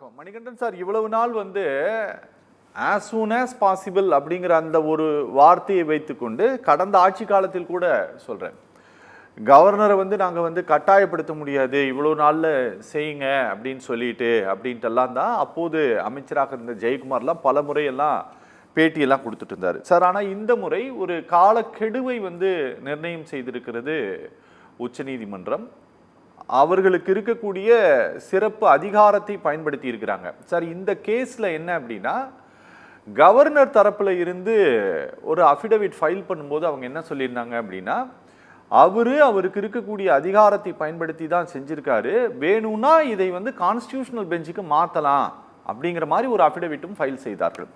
வணக்கம் மணிகண்டன் சார். இவ்வளவு நாள் வந்து as soon as possible அப்படிங்கிற அந்த ஒரு வார்த்தையை வைத்துக்கொண்டு கடந்த ஆட்சி காலத்தில் கூட சொல்றேன், கவர்னரை வந்து நாங்கள் வந்து கட்டாயப்படுத்த முடியாது, இவ்வளோ நாளில் செய்யுங்க அப்படின்னு அப்படின்ட்டுலாம் தான் அப்போது அமைச்சராக இருந்த ஜெயக்குமார்லாம் பல முறையெல்லாம் பேட்டியெல்லாம் கொடுத்துட்டு இருந்தார் சார். ஆனால் இந்த முறை ஒரு காலக்கெடுவை வந்து நிர்ணயம் செய்திருக்கிறது உச்சநீதிமன்றம். அவர்களுக்கு இருக்கக்கூடிய சிறப்பு அதிகாரத்தை பயன்படுத்தி இருக்கிறாங்க சார். இந்த கேஸில் என்ன அப்படின்னா, கவர்னர் தரப்பில் இருந்து ஒரு அஃபிடவிட் ஃபைல் பண்ணும்போது அவங்க என்ன சொல்லியிருந்தாங்க அப்படின்னா, அவருக்கு இருக்கக்கூடிய அதிகாரத்தை பயன்படுத்தி தான் செஞ்சிருக்காரு, வேணும்னா இதை வந்து கான்ஸ்டியூஷனல் பெஞ்சுக்கு மாற்றலாம் அப்படிங்கிற மாதிரி ஒரு அஃபிடவிட்டும் ஃபைல் செய்தார்கள்.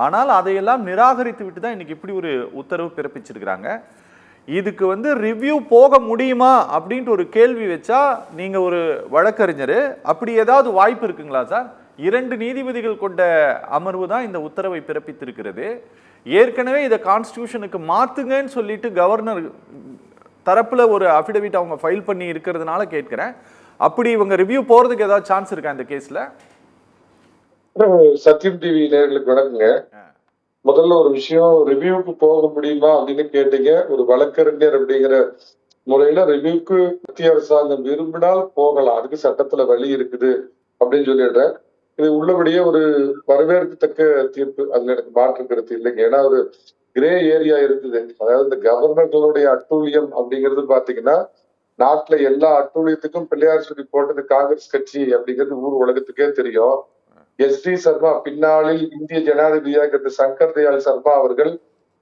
ஆனால் அதையெல்லாம் நிராகரித்து விட்டு தான் இன்னைக்கு இப்படி ஒரு உத்தரவு பிறப்பிச்சிருக்கிறாங்க. இதுக்கு வந்து ரிவ்யூ போக முடியுமா அப்படின்ட்டு ஒரு கேள்வி வச்சா, நீங்க ஒரு வழக்கறிஞர், அப்படி ஏதாவது வாய்ப்பு இருக்குங்களா சார்? 2 நீதிபதிகள் கொண்ட அமர்வு தான் இந்த உத்தரவை பிறப்பித்திருக்கிறது. ஏற்கனவே இதை கான்ஸ்டியூஷனுக்கு மாத்துங்கன்னு சொல்லிட்டு கவர்னர் தரப்புல ஒரு அஃபிடவிட் அவங்க ஃபைல் பண்ணி இருக்கிறதுனால கேட்கிறேன், அப்படி இவங்க ரிவ்யூ போறதுக்கு ஏதாவது சான்ஸ் இருக்கா இந்த கேஸ்ல? சத்யம் டிவி நேயர்களுக்கு வணக்கங்க. முதல்ல ஒரு விஷயம், ரிவ்யூக்கு போக முடியுமா அப்படின்னு கேட்டீங்க. ஒரு வழக்கறிஞர் அப்படிங்கிற முறையில ரிவ்யூக்கு மத்திய அரசாங்கம் விரும்பினால் போகலாம், அதுக்கு சட்டத்துல வழி இருக்குது அப்படின்னு சொல்லிடுறேன். இது உள்ளபடியே ஒரு வரவேற்கத்தக்க தீர்ப்பு, அதுல எனக்கு மாற்று கருத்து இல்லைங்க. ஏன்னா ஒரு கிரே ஏரியா இருக்குது. அதாவது இந்த கவர்னர்களுடைய அட்டூழியம் அப்படிங்கிறது பாத்தீங்கன்னா, நாட்டுல எல்லா அட்டூழியத்துக்கும் பிள்ளையார் சொல்லி போட்டது காங்கிரஸ் கட்சி அப்படிங்கிறது ஊர் உலகத்துக்கே தெரியும். எஸ்.டி. சர்மா, பின்னாளில் இந்திய ஜனாதிபதியாக இருந்த சங்கர் தயாள் சர்மா அவர்கள்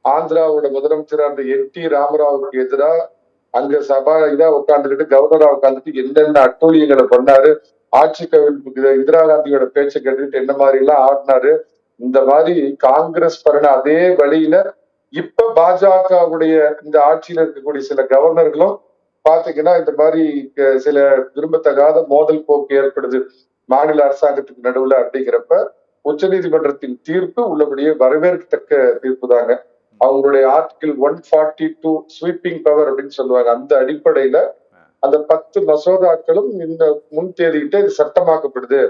ஆந்திராவோட முதலமைச்சராக இருந்த என்.டி. ராமராவுக்கு எதிராக அங்க சபா இதா உட்காந்துக்கிட்டு கவர்னரா உட்காந்துட்டு என்னென்ன அட்டூழியங்களை பண்ணாரு, ஆட்சி கவிழ்ப்புக்கு இந்திரா காந்தியோட பேச்சை கேட்டுக்கிட்டு என்ன மாதிரி எல்லாம் ஆடினாரு. இந்த மாதிரி காங்கிரஸ் பண்ண அதே வழியில இப்ப பாஜகவுடைய இந்த ஆட்சியில இருக்கக்கூடிய சில கவர்னர்களும் பாத்தீங்கன்னா இந்த மாதிரி சில விரும்பத்தகாத மோதல் போக்கு ஏற்படுது மாநில அரசாங்கத்துக்கு நடுவுல அப்படிங்கிறப்ப உச்ச நீதிமன்றத்தின் தீர்ப்பு உள்ளபடியே வரவேற்கத்தக்க தீர்ப்பு தாங்க. அவங்களுடைய ஆர்டிகிள் 142 ஸ்வீப்பிங் பவர் அப்படின்னு சொல்லுவாங்க. அந்த அடிப்படையில அந்த 10 மசோதாக்களும் இந்த முன் தேதிக்கிட்டே இது சட்டமாக்கப்படுது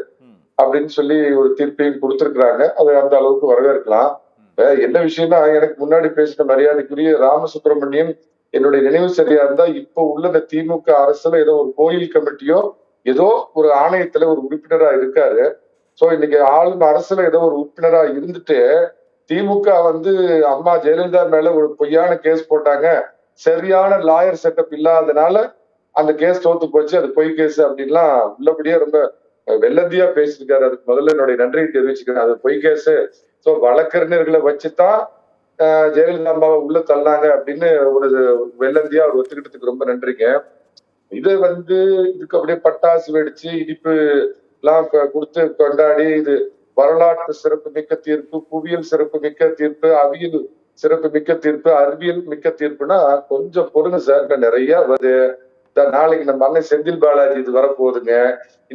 அப்படின்னு சொல்லி ஒரு தீர்ப்பையும் கொடுத்திருக்கிறாங்க. அது அந்த அளவுக்கு வரவேற்கலாம். என்ன விஷயம்னா, எனக்கு முன்னாடி பேசின மரியாதைக்குரிய ராமசுப்ரமணியன், என்னுடைய நினைவு சரியா இருந்தா இப்ப உள்ள இந்த திமுக அரசுல ஏதோ ஒரு கோயில் கமிட்டியோ ஏதோ ஒரு ஆணையத்துல ஒரு உறுப்பினரா இருக்காரு. சோ இன்னைக்கு ஆளும் அரசுல ஏதோ ஒரு உறுப்பினரா இருந்துட்டு திமுக வந்து அம்மா ஜெயலலிதா மேல ஒரு பொய்யான கேஸ் போட்டாங்க, சரியான லாயர் செட்டப் இல்லாதனால அந்த கேஸ் தோத்து போச்சு, அது பொய் கேஸ் அப்படின்லாம் உள்ளபடியே ரொம்ப வெள்ளந்தியா பேசியிருக்காரு. அதுக்கு முதல்ல என்னுடைய நன்றியை தெரிவிச்சுக்கிறேன். அது பொய் கேஸ். சோ வழக்கறிஞர்களை வச்சுதான் ஜெயலலிதா அம்மாவை உள்ள தள்ளாங்க அப்படின்னு ஒரு வெள்ளந்தியா அவர் ஒத்துக்கிட்டதுக்கு ரொம்ப நன்றிங்க. இதை வந்து இதுக்கு அப்படியே பட்டாசு வெடிச்சு இனிப்பு எல்லாம் கொடுத்து கொண்டாடி இது வரலாற்று சிறப்பு மிக்க தீர்ப்பு, புவியியல் சிறப்பு மிக்க தீர்ப்பு, அவியல் சிறப்பு மிக்க தீர்ப்பு, அறிவியல் மிக்க தீர்ப்புனா கொஞ்சம் பொருங்க சார். நிறைய வருது. நாளைக்கு நம்ம அண்ணன் செந்தில் பாலாஜி இது வரப்போகுதுங்க.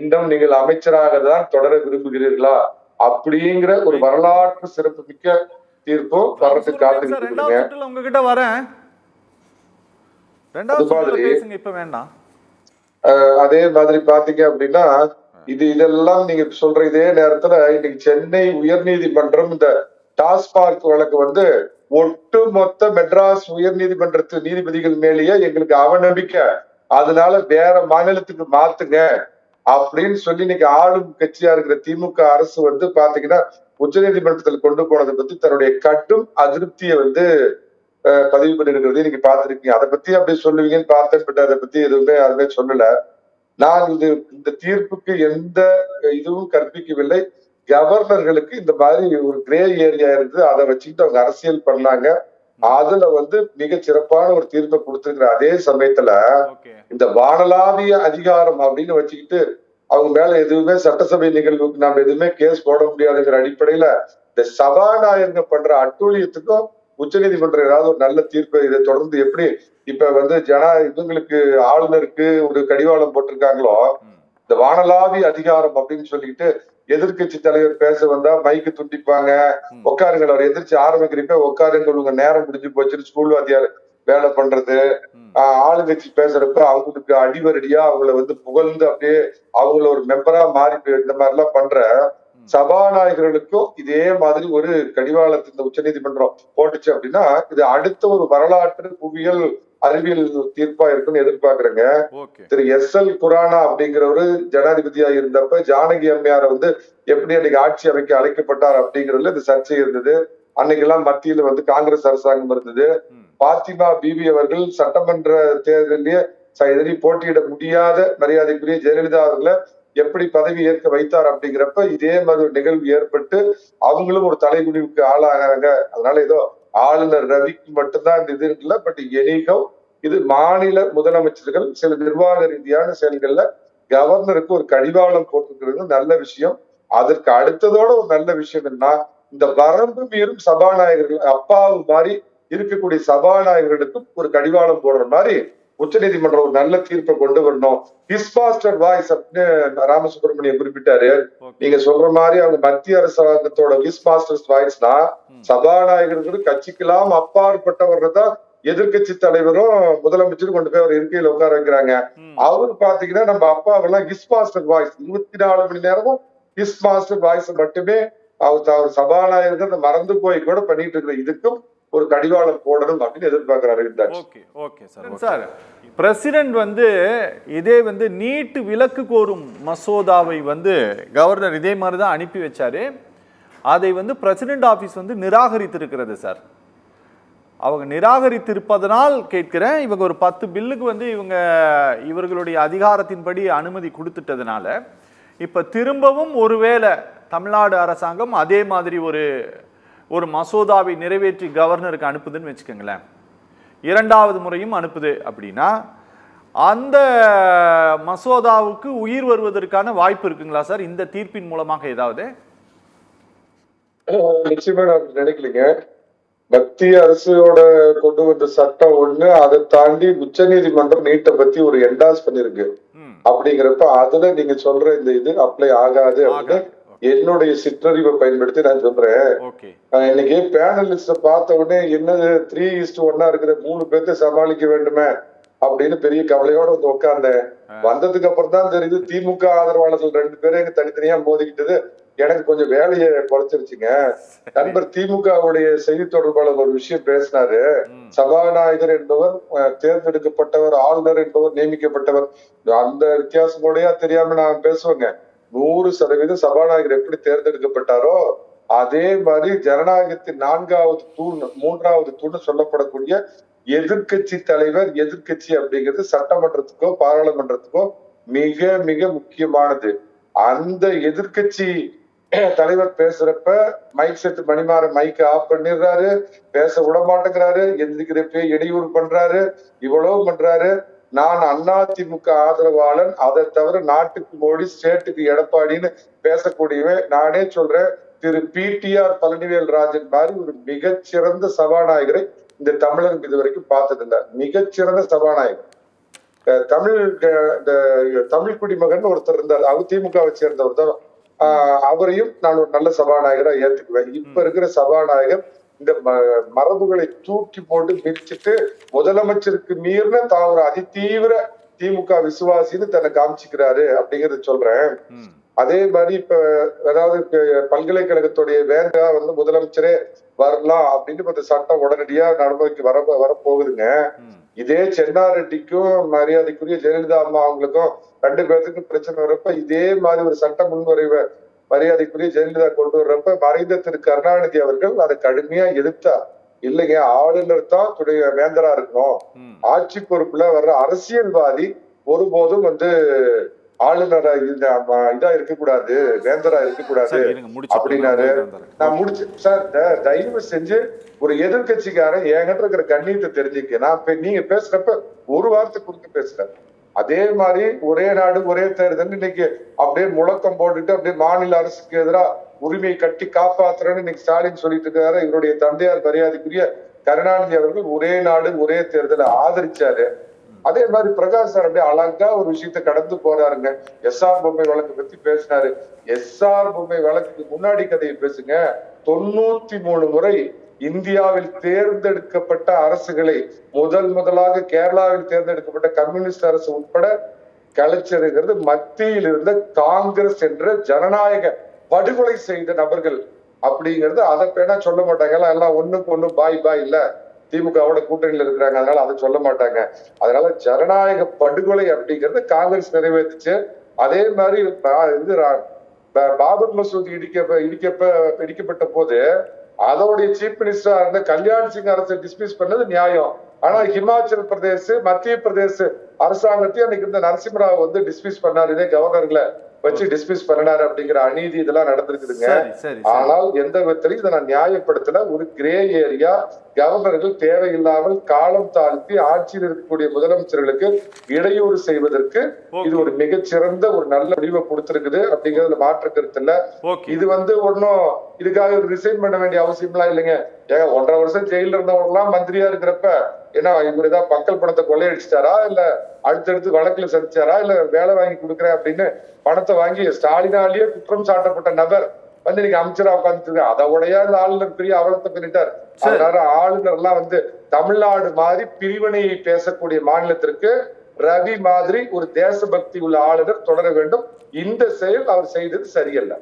இன்னும் நீங்கள் அமைச்சராக தான் தொடர விரும்புகிறீர்களா அப்படிங்கிற ஒரு வரலாற்று சிறப்பு மிக்க தீர்ப்பும் வர்றதுக்கு காத்துக்கிட்டு இருக்குதுங்க. உங்ககிட்ட வரேன். அதே மாதிரி பாத்தீங்க அப்படின்னா, இதெல்லாம் நீங்க சொல்ற இதே நேரத்துல இன்னைக்கு சென்னை உயர்நீதிமன்றம் இந்த டாஸ்மாக் வழக்கு வந்து ஒட்டுமொத்த மெட்ராஸ் உயர்நீதிமன்றத்து நீதிபதிகள் மேலேயே எங்களுக்கு அவநம்பிக்கை, அதனால வேற மாநிலத்துக்கு மாத்துங்க அப்படின்னு சொல்லி இன்னைக்கு ஆளும் கட்சியா இருக்கிற திமுக அரசு வந்து பாத்தீங்கன்னா உச்ச நீதிமன்றத்தில் கொண்டு போனதை பத்தி தன்னுடைய கடும் அதிருப்தியை வந்து பதிவு பண்ணிருக்கிறது நீங்க பாத்திருக்கீங்க. அதை பத்தி அப்படி சொல்லுவீங்கன்னு பார்த்தேன், பட் அதை பத்தி யாருமே சொல்லல. நான் இந்த தீர்ப்புக்கு எந்த இதுவும் கற்பிக்கவில்லை. கவர்னர்களுக்கு இந்த மாதிரி ஒரு கிரே ஏரியா இருந்து அதை வச்சுக்கிட்டு அவங்க அரசியல் பண்ணாங்க. அதுல வந்து மிக சிறப்பான ஒரு தீர்ப்பை கொடுத்திருக்கிற அதே சமயத்துல இந்த வானலாவிய அதிகாரம் அப்படின்னு வச்சுக்கிட்டு அவங்க மேல எதுவுமே சட்டசபை நிகழ்வுக்கு நாம எதுவுமே கேஸ் போட முடியாதுங்கிற அடிப்படையில இந்த சபாநாயகங்க பண்ற அட்டூழியத்துக்கும் உச்ச நீதிமன்றம் ஏதாவது ஒரு நல்ல தீர்ப்பு இதை தொடர்ந்து எப்படி இப்ப வந்து இவங்களுக்கு ஆளுநருக்கு ஒரு கடிவாளம் போட்டிருக்காங்களோ, இந்த வானலாவிய அதிகாரம் அப்படின்னு சொல்லிட்டு எதிர்கட்சி தலைவர் பேச வந்தா மைக்கு துண்டிப்பாங்க, உட்காருங்கள், அவர் எதிர்த்து ஆரம்பிக்கிறப்ப உட்காருங்கள், உங்க நேரம் முடிஞ்சு போச்சு, ஸ்கூல் வாத்தியார் வேலை பண்றது, ஆளுங்கட்சி பேசுறப்ப அவங்களுக்கு அடிவரடியா அவங்கள வந்து புகழ்ந்து அப்படியே அவங்கள ஒரு மெம்பரா மாறி இந்த மாதிரி எல்லாம் பண்ற சபாநாயகர்களுக்கும் இதே மாதிரி ஒரு கடிவாளத்தை இந்த உச்ச நீதிமன்றம் போட்டுச்சு அப்படின்னா இது அடுத்த ஒரு வரலாற்று புவியியல் அறிவியல் தீர்ப்பா இருக்குன்னு எதிர்பார்க்கிறேங்க. திரு எஸ்.எல். குரானா அப்படிங்கிறவரு ஜனாதிபதியா இருந்தப்ப ஜானகி அம்மையாரை வந்து எப்படி அன்னைக்கு ஆட்சி அமைக்க அழைக்கப்பட்டார் அப்படிங்கிறதுல இந்த சர்ச்சை இருந்தது. அன்னைக்கு எல்லாம் மத்தியில வந்து காங்கிரஸ் அரசாங்கம் இருந்தது. பாத்திமா பிபி அவர்கள் சட்டமன்ற தேர்தலிலேயே எதிரி போட்டியிட முடியாத மரியாதைக்குரிய ஜெயலலிதா அவர்களை எப்படி பதவி ஏற்க வைத்தார் அப்படிங்கிறப்ப இதே மாதிரி ஒரு நிகழ்வு ஏற்பட்டு அவங்களும் ஒரு தலைகுனிவுக்கு ஆளாகிறாங்க. அதனால ஏதோ ஆளுநர் ரவிக்கு மட்டும்தான் இந்த இது இருக்குல்ல, பட் எனிகோ இது மாநில முதலமைச்சர்கள் சில நிர்வாக ரீதியான செயல்கள்ல கவர்னருக்கு ஒரு கடிவாளம் போட்டிருக்கிறது நல்ல விஷயம். அதற்கு அடுத்ததோட ஒரு நல்ல விஷயம் என்ன, இந்த வரம்பு மீறும் சபாநாயகர்கள் அப்பாவு மாதிரி இருக்கக்கூடிய சபாநாயகர்களுக்கும் ஒரு கடிவாளம் போடுற மாதிரி உச்ச நீதிமன்றம் ஒரு நல்ல தீர்ப்பை கொண்டு வரணும். ஹிஸ்பாஸ்டர் வாய்ஸ் அப்படின்னு ராமசுப்ரமணியம் குறிப்பிட்டாரு. நீங்க சொல்ற மாதிரி அவங்க மத்திய அரசாங்கத்தோட ஹிஸ்பாஸ்டர் வாய்ஸ்னா சபாநாயகர்கள் கட்சிக்கெல்லாம் அப்பாற்பட்டவர் தான் எதிர்கட்சி தலைவரும் முதலமைச்சரும் கொண்டு போய் அவர் இருக்கையில உட்கார வைக்கிறாங்க. அவரு பாத்தீங்கன்னா நம்ம அப்பாவெல்லாம் ஹிஸ்பாஸ்டர் வாய்ஸ் 24 மணி நேரமும் ஹிஸ்பாஸ்டர் வாய்ஸ் மட்டுமே அவர் சபாநாயகர்கள் மறந்து போய் கூட பண்ணிட்டு இருக்கிற இதுக்கும் ஒரு கடிவாளம் போடணும் அப்படின்னு எதிர்பார்க்கிறாரு. சார், பிரசிடென்ட் வந்து இதே வந்து நீட்டு விலக்கு கோரும் மசோதாவை வந்து கவர்னர் இதே மாதிரி தான் அனுப்பி வச்சாரு. அதை வந்து பிரசிடென்ட் ஆபீஸ் வந்து நிராகரித்திருக்கிறது சார். அவங்க நிராகரித்திருப்பதனால் கேட்கிறேன், இவங்க ஒரு 10 பில்லுக்கு வந்து இவர்களுடைய அதிகாரத்தின்படி அனுமதி கொடுத்துட்டதுனால இப்ப திரும்பவும் ஒருவேளை தமிழ்நாடு அரசாங்கம் அதே மாதிரி ஒரு மசோதாவை நிறைவேற்றி கவர்னருக்கு அனுப்புதுன்னு வச்சுக்கோங்களேன், 2வது முறையும் அனுப்புது அப்படின்னா அந்த மசோதாவுக்கு உயிர் வருவதற்கான வாய்ப்பு இருக்குங்களா சார் இந்த தீர்ப்பின் மூலமாக? ஏதாவது நிச்சயமா நான் நினைக்கலீங்க. மத்திய அரசோட கொண்டு வந்த சட்டம் ஒண்ணு, அதை தாண்டி உச்ச நீதிமன்றம் நீட்டை பத்தி ஒரு என்டாஸ் பண்ணிருக்கு. அப்படிங்கிறப்ப அதுல நீங்க சொல்ற இந்த இது அப்ளை ஆகாது அப்படின்னு என்னுடைய சிற்றறிவை பயன்படுத்தி நான் சொல்றேன். இன்னைக்கு பேனலிஸ்ட பார்த்த உடனே என்னது 3:1 இருக்கிற 3 பேர்த்த சமாளிக்க வேண்டுமே அப்படின்னு பெரிய கவலையோட வந்து உட்கார்ந்தேன். வந்ததுக்கு அப்புறம் தான் தெரியுது திமுக ஆதரவாளர்கள் 2 பேரும் எங்க தனித்தனியா மோதிக்கிட்டது எனக்கு கொஞ்சம் வேலையை குறைச்சிருச்சுங்க. நண்பர் திமுகவுடைய செய்தி தொடர்பாளர் ஒரு விஷயம் பேசினாரு. சபாநாயகர் என்பவர் தேர்ந்தெடுக்கப்பட்டவர், ஆளுநர் என்பவர் நியமிக்கப்பட்டவர். அந்த வித்தியாசமோடையா தெரியாம நான் பேசுவேங்க. 100% சபாநாயகர் எப்படி தேர்ந்தெடுக்கப்பட்டாரோ அதே மாதிரி ஜனநாயகத்தின் 4வது தூண் 3வது தூண் சொல்லப்படக்கூடிய எதிர்கட்சி தலைவர், எதிர்கட்சி அப்படிங்கிறது சட்டமன்றத்துக்கோ பாராளுமன்றத்துக்கோ மிக மிக முக்கியமானது. அந்த எதிர்கட்சி தலைவர் பேசுறப்ப மைக் செட்டு மணிமாற மைக் ஆஃப் பண்ணிடுறாரு, பேச விட மாட்டேங்கிறாரு, எந்திரிக்கிறப்ப இடையூறு பண்றாரு, இவ்வளவு பண்றாரு. நான் அதிமுக ஆதரவாளன், அதை தவிர நாட்டுக்கு மோடி, ஸ்டேட்டுக்கு எடப்பாடின்னு பேசக்கூடியவன். நானே சொல்றேன், திரு PTR பழனிவேல் ராஜன் மாதிரி ஒரு மிகச்சிறந்த சபாநாயகரை இந்த தமிழகம் இதுவரைக்கும் பார்த்தது இல்லை. மிகச்சிறந்த சபாநாயகர். தமிழ் குடிமகன் ஒருத்தர் இருந்தார், அவர் திமுகவை சேர்ந்தவர் தான். அவரையும் நான் ஒரு நல்ல சபாநாயகரா ஏத்துக்குவேன். இப்ப இருக்கிற சபாநாயகர் இந்த மரபுகளை தூக்கி போட்டு மிதிச்சுட்டு முதலமைச்சருக்கு மீறின தான் ஒரு அதிதீவிர திமுக விசுவாசின்னு தன்னை காமிச்சுக்கிறாரு அப்படிங்கறத சொல்றேன். அதே மாதிரி இப்ப அதாவது பல்கலைக்கழகத்துடைய வேந்தா வந்து முதலமைச்சரே வரலாம் அப்படின்னு இப்ப சட்டம் உடனடியா நடைமுறைக்கு வரப்போகுதுங்க. இதே சென்னாரெட்டிக்கும் மரியாதைக்குரிய ஜெயலலிதா அம்மா அவங்களுக்கும் 2 பேர்த்துக்கும் பிரச்சனை வரப்ப இதே மாதிரி ஒரு சட்ட முன்வரைவை மரியாதைக்குரிய ஜெயலலிதா கொண்டு வர்றப்ப மறைந்த திரு கருணாநிதி அவர்கள் அதை கடுமையா எதிர்த்தார். இல்லைங்க, ஆளுநர் தான் துடைய வேந்தரா இருக்கணும், ஆட்சி பொறுப்புல வர்ற அரசியல்வாதி ஒருபோதும் வந்து ஆளுநரா இதா இருக்கக்கூடாது, வேந்தரா இருக்கக்கூடாது அப்படின்னாரு. நான் முடிச்சேன் சார். தயவு செஞ்சு ஒரு எதிர்கட்சிக்காரன் என்கிட்ட இருக்கிற கண்ணியத்தை தெரிஞ்சுக்க. நான் நீங்க பேசுறப்ப ஒரு வார்த்தை கொடுத்து பேசுறேன். அதே மாதிரி ஒரே நாடு ஒரே தேர்தல் இன்னைக்கு அப்படியே முழக்கம் போட்டுட்டு அப்படியே மாநில அரசுக்கு எதிராக உரிமையை கட்டி காப்பாத்துறேன்னு இன்னைக்கு ஸ்டாலின் சொல்லிட்டு இருக்காரு. இவருடைய தந்தையார் மரியாதைக்குரிய கருணாநிதி அவர்கள் ஒரே நாடு ஒரே தேர்தலை ஆதரிச்சாரு. அதே மாதிரி பிரகாஷ் சார் அப்படியே அழகா ஒரு விஷயத்த கடந்து போறாருங்க. SR பொம்மை வழக்கு பத்தி பேசினாரு. SR பொம்மை வழக்குக்கு முன்னாடி கதையை பேசுங்க. 93 முறை இந்தியாவில் தேர்ந்தெடுக்கப்பட்ட அரசுகளை முதலாக கேரளாவில் தேர்ந்தெடுக்கப்பட்ட கம்யூனிஸ்ட் அரசு உட்பட கலைச்சருங்கிறது மத்தியில் இருந்த காங்கிரஸ் என்ற ஜனநாயக படுகொலை செய்த நபர்கள் அப்படிங்கிறது அதை பேனா சொல்ல மாட்டாங்க. எல்லாம் ஒண்ணுக்கு ஒண்ணு பாய் பாய் இல்ல திமுகவோட கூட்டணியில இருக்கிறாங்க, அதனால அதை சொல்ல மாட்டாங்க. அதனால ஜனநாயக படுகொலை அப்படிங்கறது காங்கிரஸ் நிறைவேற்றுச்சு. அதே மாதிரி பாபர் மசூதி இடிக்கப்பட்ட போது அதோடைய சீஃப் மினிஸ்டரா இருந்த கல்யாண் சிங் அரசை டிஸ்மிஸ் பண்ணது நியாயம். ஆனா ஹிமாச்சல் பிரதேச மத்திய பிரதேச அரசாங்கத்தையும் அன்னைக்கு இந்த நரசிம்மராவ் வந்து டிஸ்மிஸ் பண்ணாரு, இதே கவர்னர்களை வச்சு டிஸ்மிஸ் பண்ணாரு அப்படிங்கிற அநீதி இதெல்லாம் நடந்திருக்குதுங்க. ஆனால் எந்த விதத்திலையும் இதை நான் நியாயப்படுத்தல. ஒரு கிரே ஏரியா, கவர்னர்கள் தேவையில்லாமல் காலம் தாழ்த்தி ஆட்சியில் இருக்கக்கூடிய முதலமைச்சர்களுக்கு இடையூறு செய்வதற்கு இது ஒரு மிகச்சிறந்த ஒரு நல்ல முடிவை கொடுத்திருக்குது அப்படிங்கறதுல மாற்று கருத்து இல்ல. இது வந்து ஒன்னும் இதுக்காக ரிசைன் பண்ண வேண்டிய அவசியம் எல்லாம் இல்லைங்க. ஏங்க 1.5 வருஷம் ஜெயில இருந்தவங்க எல்லாம் மந்திரியா இருக்கிறப்ப ஏன்னா இவர் ஏதாவது மக்கள் பணத்தை கொள்ளையடிச்சிட்டாரா, இல்ல அடுத்தடுத்து வழக்குல சந்திச்சாரா, இல்ல வேலை வாங்கி கொடுக்குறேன் அப்படின்னு பணத்தை வாங்கி ஸ்டாலினாலேயே குற்றம் சாட்டப்பட்ட நபர் வந்து இன்னைக்கு அமைச்சரா உட்காந்துட்டு அதோடைய இந்த ஆளுநர் பெரிய அவலத்தை பண்ணிட்டார். அதனால ஆளுநர் எல்லாம் வந்து தமிழ்நாடு மாதிரி பிரிவினையை பேசக்கூடிய மாநிலத்திற்கு ரவி மாதிரி ஒரு தேசபக்தி உள்ள ஆளுநர் தொடர வேண்டும். இந்த செயல் அவர் செய்தது சரியல்ல.